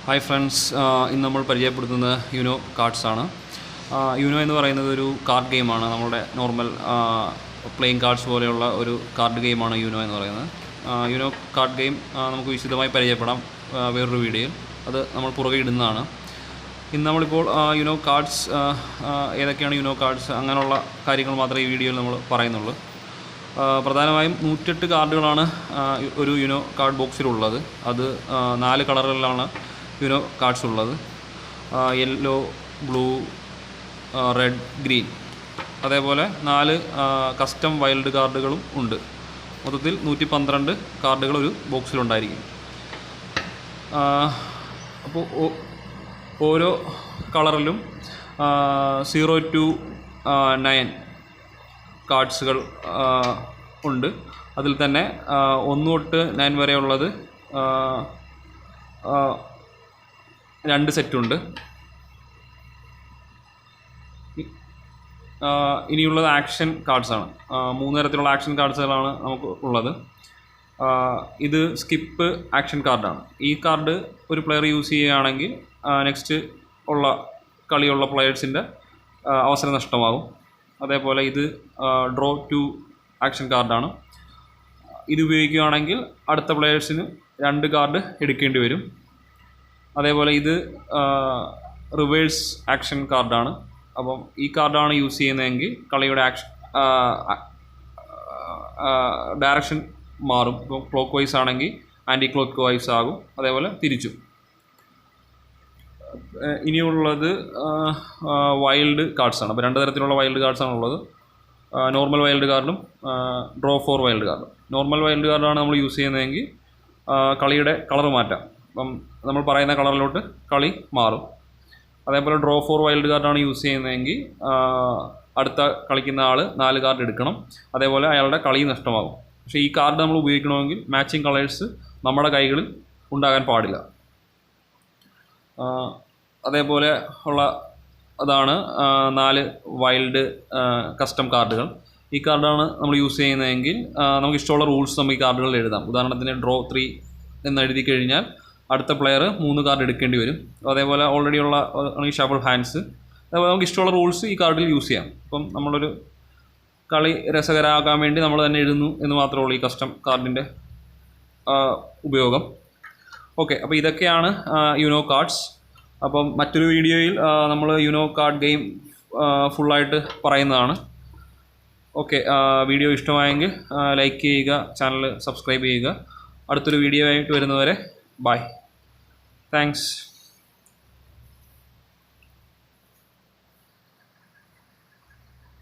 Hi friends, ഇന്ന് നമ്മൾ പരിചയപ്പെടുത്തുന്നത് യുനോ കാർഡ്സ് ആണ്. യുനോ എന്ന് പറയുന്നത് ഒരു കാർഡ് ഗെയിമാണ്. നമ്മുടെ നോർമൽ പ്ലേയിങ് കാർഡ്സ് പോലെയുള്ള ഒരു കാർഡ് ഗെയിമാണ് യുനോ എന്ന് പറയുന്നത്. യുനോ കാർഡ് ഗെയിം നമുക്ക് വിശദമായി പരിചയപ്പെടാം വേറൊരു വീഡിയോയിൽ. അത് നമ്മൾ പുറകെ ഇടുന്നതാണ്. ഇന്ന് നമ്മളിപ്പോൾ യുനോ കാർഡ്സ് ഏതൊക്കെയാണ് യുനോ കാർഡ്സ് അങ്ങനെയുള്ള കാര്യങ്ങൾ മാത്രമേ ഈ വീഡിയോയിൽ നമ്മൾ പറയുന്നുള്ളൂ. പ്രധാനമായും 108 കാർഡുകളാണ് ഒരു യുനോ കാർഡ് ബോക്സിലുള്ളത്. അത് 4 കളറുകളിലാണ് യുനോ കാർഡ്സ് ഉള്ളത്. Yellow, blue, red, green. അതേപോലെ 4 കസ്റ്റം വൈൽഡ് കാർഡുകളും ഉണ്ട്. മൊത്തത്തിൽ 112 കാർഡുകൾ ഒരു ബോക്സിലുണ്ടായിരിക്കും. അപ്പോൾ ഓരോ കളറിലും 0 to 9 കാർഡ്സുകൾ ഉണ്ട്. അതിൽ തന്നെ 1 തൊട്ട് 9 വരെയുള്ളത് 2 സെറ്റുണ്ട്. ഇനിയുള്ളത് ആക്ഷൻ കാർഡ്സാണ്. 3 തരത്തിലുള്ള ആക്ഷൻ കാർഡ്സുകളാണ് നമുക്ക് ഉള്ളത്. ഇത് സ്കിപ്പ് ആക്ഷൻ കാർഡാണ്. ഈ കാർഡ് ഒരു പ്ലെയർ യൂസ് ചെയ്യുകയാണെങ്കിൽ നെക്സ്റ്റ് ഉള്ള കളിയുള്ള പ്ലെയേഴ്സിൻ്റെ അവസരം നഷ്ടമാകും. അതേപോലെ ഇത് ഡ്രോ ടു ആക്ഷൻ കാർഡാണ്. ഇത് ഉപയോഗിക്കുകയാണെങ്കിൽ അടുത്ത പ്ലെയേഴ്സിന് 2 കാർഡ് എടുക്കേണ്ടി വരും. അതേപോലെ ഇത് റിവേഴ്സ് ആക്ഷൻ കാർഡാണ്. അപ്പം ഈ കാർഡാണ് യൂസ് ചെയ്യുന്നതെങ്കിൽ കളിയുടെ ഡയറക്ഷൻ മാറും. ഇപ്പം ക്ലോക്ക് വൈസ് ആണെങ്കിൽ ആൻറ്റി ക്ലോക്ക് വൈസ് ആകും. അതേപോലെ തിരിച്ചും. ഇനിയുള്ളത് വൈൽഡ് കാർഡ്സാണ്. അപ്പോൾ 2 തരത്തിലുള്ള വൈൽഡ് കാർഡ്സാണ് ഉള്ളത്. നോർമൽ വൈൽഡ് കാർഡും ഡ്രോ ഫോർ വൈൽഡ് കാർഡും. നോർമൽ വൈൽഡ് കാർഡാണ് നമ്മൾ യൂസ് ചെയ്യുന്നതെങ്കിൽ കളിയുടെ കളർ മാറ്റാം. അപ്പം നമ്മൾ പറയുന്ന കളറിലോട്ട് കളി മാറും. അതേപോലെ ഡ്രോ ഫോർ വൈൽഡ് കാർഡാണ് യൂസ് ചെയ്യുന്നതെങ്കിൽ അടുത്ത കളിക്കുന്ന ആൾ 4 കാർഡ് എടുക്കണം. അതേപോലെ അയാളുടെ കളി നഷ്ടമാകും. പക്ഷേ ഈ കാർഡ് നമ്മൾ ഉപയോഗിക്കണമെങ്കിൽ മാച്ചിങ് കളേഴ്സ് നമ്മുടെ കൈകളിൽ ഉണ്ടാകാൻ പാടില്ല. അതേപോലെ ഉള്ള അതാണ് 4 വൈൽഡ് കസ്റ്റം കാർഡുകൾ. ഈ കാർഡാണ് നമ്മൾ യൂസ് ചെയ്യുന്നതെങ്കിൽ നമുക്ക് ഇഷ്ടമുള്ള റൂൾസ് നമുക്ക് ഈ കാർഡുകളിൽ എഴുതാം. ഉദാഹരണത്തിന് ഡ്രോ 3 എന്ന് എഴുതി കഴിഞ്ഞാൽ അടുത്ത പ്ലെയർ 3 കാർഡ് എടുക്കേണ്ടി വരും. അതേപോലെ ഓൾറെഡി ഉള്ള ഷഫിൾ ഹാൻഡ്സ്. അതേപോലെ നമുക്ക് ഇഷ്ടമുള്ള റൂൾസ് ഈ കാർഡിൽ യൂസ് ചെയ്യാം. ഇപ്പം നമ്മളൊരു കളി രസകരമാക്കാൻ വേണ്ടി നമ്മൾ തന്നെ എഴുതുന്നു എന്ന് മാത്രമേ ഉള്ളൂ ഈ കസ്റ്റം കാർഡിൻ്റെ ഉപയോഗം. ഓക്കെ, അപ്പോൾ ഇതൊക്കെയാണ് യുനോ കാർഡ്സ്. അപ്പം മറ്റൊരു വീഡിയോയിൽ നമ്മൾ യുനോ കാർഡ് ഗെയിം ഫുള്ളായിട്ട് പറയുന്നതാണ്. ഓക്കെ, വീഡിയോ ഇഷ്ടമായെങ്കിൽ ലൈക്ക് ചെയ്യുക, ചാനൽ സബ്സ്ക്രൈബ് ചെയ്യുക. അടുത്തൊരു വീഡിയോ ആയിട്ട് വരുന്നവരെ ബൈ. താങ്ക്സ്.